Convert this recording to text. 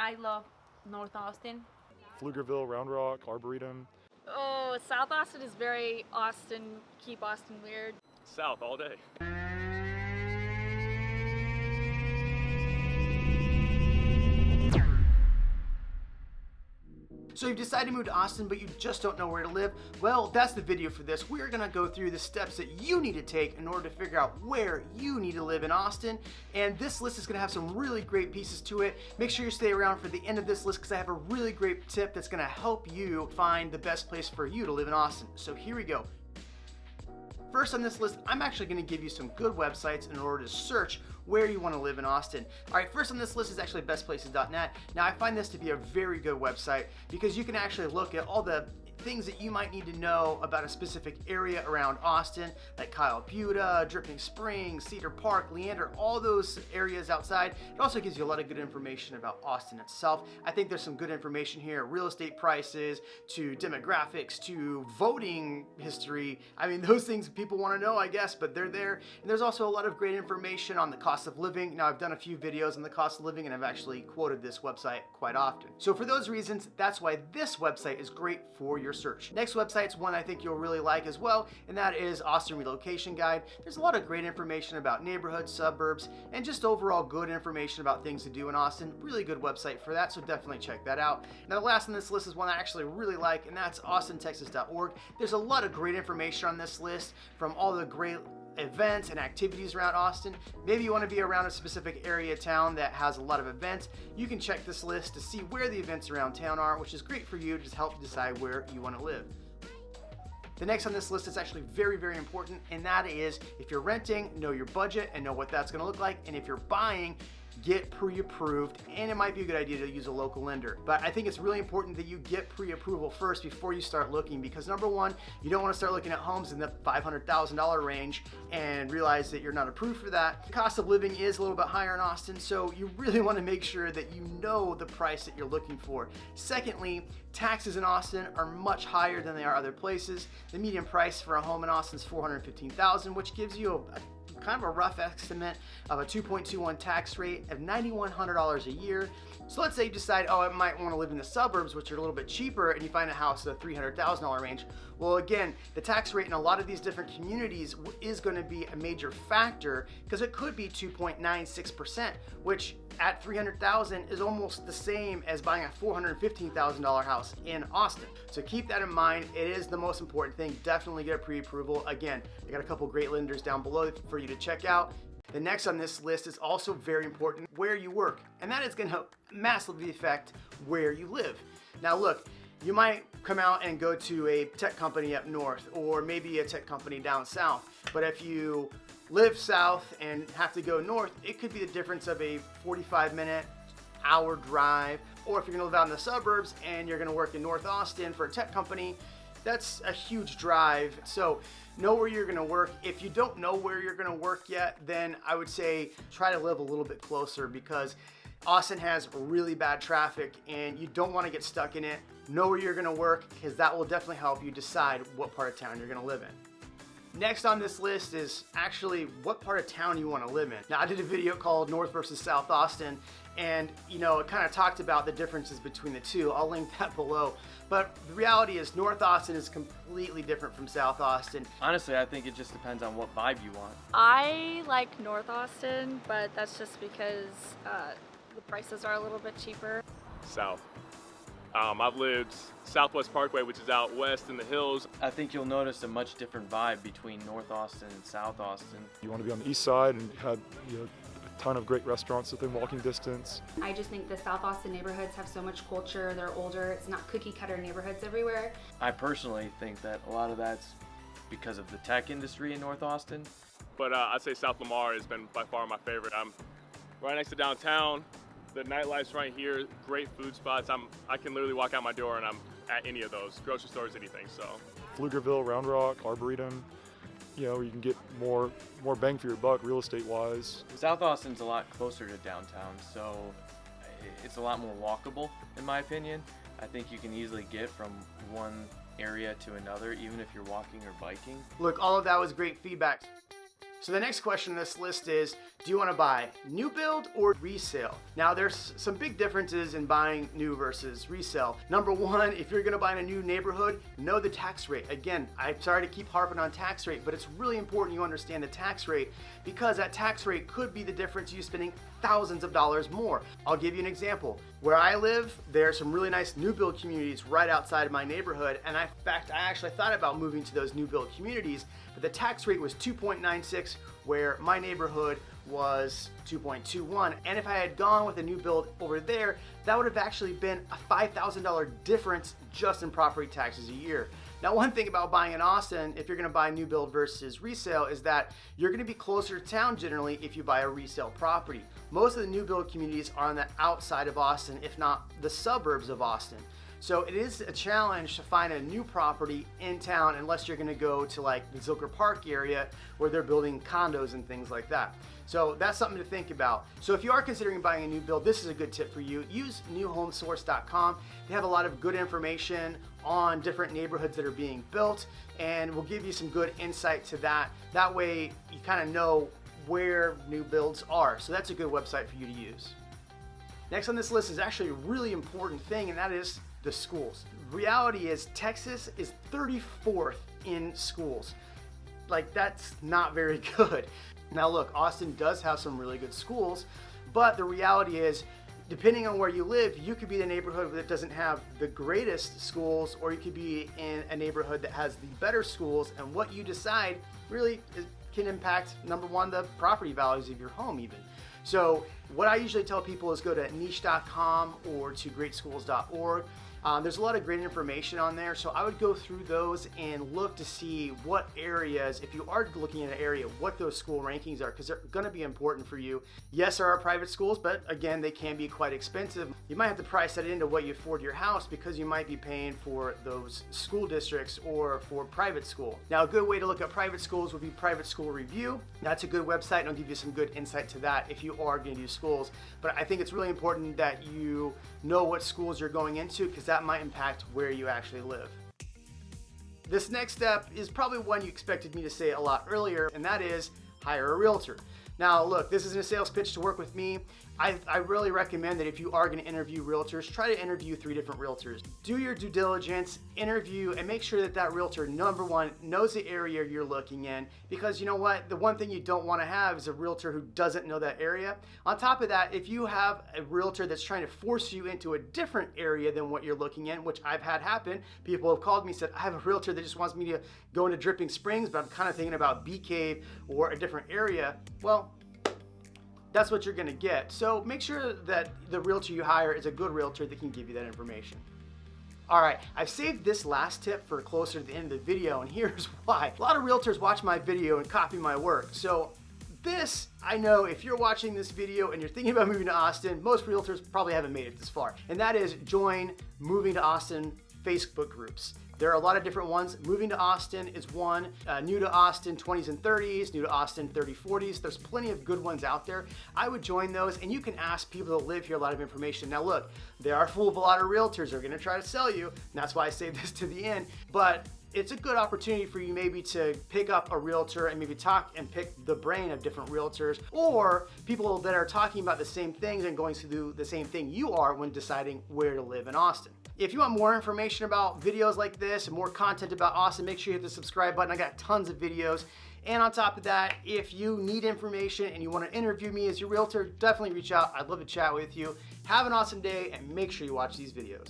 I love North Austin. Pflugerville, Round Rock, Arboretum. Oh, South Austin is very Austin, keep Austin weird. South all day. So you've decided to move to Austin, but you just don't know where to live? Well, that's the video for this. We're gonna go through the steps that you need to take in order to figure out where you need to live in Austin. And this list is gonna have some really great pieces to it. Make sure you stay around for the end of this list because I have a really great tip that's gonna help you find the best place for you to live in Austin. So here we go. First on this list, I'm actually going to give you some good websites in order to search where you want to live in Austin. Alright, first on this list is actually bestplaces.net. Now I find this to be a very good website because you can actually look at all the things that you might need to know about a specific area around Austin, like Kyle Buda, Dripping Springs, Cedar Park, Leander, all those areas outside. It also gives you a lot of good information about Austin itself. I think there's some good information here, real estate prices, to demographics, to voting history. I mean, those things people want to know, I guess, but they're there. And there's also a lot of great information on the cost of living. Now, I've done a few videos on the cost of living, and I've actually quoted this website quite often. So for those reasons, that's why this website is great for your search. Next website's one I think you'll really like as well, and that is Austin Relocation Guide. There's a lot of great information about neighborhoods, suburbs, and just overall good information about things to do in Austin. Really good website for that, so definitely check that out. Now the last on this list is one I actually really like, and that's austintexas.org. There's a lot of great information on this list from all the great events and activities around Austin. Maybe you want to be around a specific area town that has a lot of events. You can check this list to see where the events around town are, which is great for you to just help decide where you want to live. The next on this list is actually very, very important, and that is if you're renting, know your budget and know what that's going to look like, and if you're buying, get pre-approved, and it might be a good idea to use a local lender. But I think it's really important that you get pre-approval first before you start looking, because number one, you don't want to start looking at homes in the $500,000 range and realize that you're not approved for that. The cost of living is a little bit higher in Austin, so you really want to make sure that you know the price that you're looking for. Secondly, taxes in Austin are much higher than they are other places. The median price for a home in Austin is $415,000, which gives you a kind of a rough estimate of a 2.21 tax rate of $9,100 a year. So let's say you decide, oh, I might want to live in the suburbs, which are a little bit cheaper, and you find a house at the $300,000 range. Well, again, the tax rate in a lot of these different communities is going to be a major factor because it could be 2.96%, which at $300,000 is almost the same as buying a $415,000 house in Austin. So keep that in mind. It is the most important thing. Definitely get a pre-approval. Again, I got a couple great lenders down below for you to check out. The next on this list is also very important, where you work, and that is going to massively affect where you live. Now look, you might come out and go to a tech company up north, or maybe a tech company down south, but if you live south and have to go north, it could be the difference of a 45-minute, hour drive. Or if you're going to live out in the suburbs and you're going to work in North Austin for a tech company, that's a huge drive. So know where you're going to work. If you don't know where you're going to work yet, then I would say try to live a little bit closer, because Austin has really bad traffic and you don't want to get stuck in it. Know where you're going to work, because that will definitely help you decide what part of town you're going to live in. Next on this list is actually what part of town you want to live in. Now I did a video called North versus South Austin, and it kind of talked about the differences between the two. I'll link that below. But the reality is North Austin is completely different from South Austin. Honestly, I think it just depends on what vibe you want. I like North Austin, but that's just because the prices are a little bit cheaper. South. I've lived Southwest Parkway, which is out west in the hills. I think you'll notice a much different vibe between North Austin and South Austin. You want to be on the east side and have a ton of great restaurants within walking distance. I just think the South Austin neighborhoods have so much culture. They're older. It's not cookie cutter neighborhoods everywhere. I personally think that a lot of that's because of the tech industry in North Austin. But I'd say South Lamar has been by far my favorite. I'm right next to downtown. The nightlife's right here, great food spots. I can literally walk out my door and I'm at any of those, grocery stores, anything, so. Pflugerville, Round Rock, Arboretum, you can get more bang for your buck real estate wise. South Austin's a lot closer to downtown, so it's a lot more walkable in my opinion. I think you can easily get from one area to another, even if you're walking or biking. Look, all of that was great feedback. So the next question on this list is, do you want to buy new build or resale? Now there's some big differences in buying new versus resale. Number one, if you're going to buy in a new neighborhood, know the tax rate. Again, I'm sorry to keep harping on tax rate, but it's really important you understand the tax rate, because that tax rate could be the difference you spending thousands of dollars more. I'll give you an example. Where I live, there are some really nice new build communities right outside of my neighborhood, and in fact, I actually thought about moving to those new build communities, but the tax rate was 2.96, where my neighborhood was 2.21. And if I had gone with a new build over there, that would have actually been a $5,000 difference just in property taxes a year. Now, one thing about buying in Austin, if you're gonna buy new build versus resale, is that you're gonna be closer to town generally if you buy a resale property. Most of the new build communities are on the outside of Austin, if not the suburbs of Austin. So it is a challenge to find a new property in town unless you're gonna go to like the Zilker Park area where they're building condos and things like that. So that's something to think about. So if you are considering buying a new build, this is a good tip for you. Use newhomesource.com. They have a lot of good information on different neighborhoods that are being built, and will give you some good insight to that. That way you kind of know where new builds are. So that's a good website for you to use. Next on this list is actually a really important thing, and that is the schools. Reality is Texas is 34th in schools. Like, that's not very good. Now look, Austin does have some really good schools, but the reality is, depending on where you live, you could be in a neighborhood that doesn't have the greatest schools, or you could be in a neighborhood that has the better schools, and what you decide really can impact, number one, the property values of your home even. So what I usually tell people is go to niche.com or to greatschools.org. There's a lot of great information on there, so I would go through those and look to see what areas, if you are looking at an area, what those school rankings are, because they're going to be important for you. Yes, there are private schools, but again, they can be quite expensive. You might have to price that into what you afford your house, because you might be paying for those school districts or for private school. Now, a good way to look at private schools would be Private School Review. That's a good website, and I'll give you some good insight to that if you are going to do schools. But I think it's really important that you know what schools you're going into, because that might impact where you actually live. This next step is probably one you expected me to say a lot earlier, and that is hire a realtor. Now look, this isn't a sales pitch to work with me. I really recommend that if you are going to interview realtors, try to interview 3 different realtors. Do your due diligence, interview, and make sure that that realtor, number one, knows the area you're looking in, because you know what? The one thing you don't want to have is a realtor who doesn't know that area. On top of that, if you have a realtor that's trying to force you into a different area than what you're looking in, which I've had happen, people have called me and said, I have a realtor that just wants me to go into Dripping Springs, but I'm kind of thinking about Bee Cave or a different area. Well, that's what you're going to get. So make sure that the realtor you hire is a good realtor that can give you that information. All right, I've saved this last tip for closer to the end of the video, and here's why. A lot of realtors watch my video and copy my work. So this, I know if you're watching this video and you're thinking about moving to Austin, most realtors probably haven't made it this far. And that is join Moving to Austin Facebook groups. There are a lot of different ones. Moving to Austin is one. New to Austin 20s and 30s, new to Austin 30, 40s. There's plenty of good ones out there. I would join those, and you can ask people that live here a lot of information. Now look, they are full of a lot of realtors. They're gonna try to sell you, and that's why I saved this to the end. But it's a good opportunity for you maybe to pick up a realtor and maybe talk and pick the brain of different realtors, or people that are talking about the same things and going to do the same thing you are when deciding where to live in Austin. If you want more information about videos like this and more content about Austin, make sure you hit the subscribe button. I got tons of videos. And on top of that, if you need information and you want to interview me as your realtor, definitely reach out. I'd love to chat with you. Have an awesome day, and make sure you watch these videos.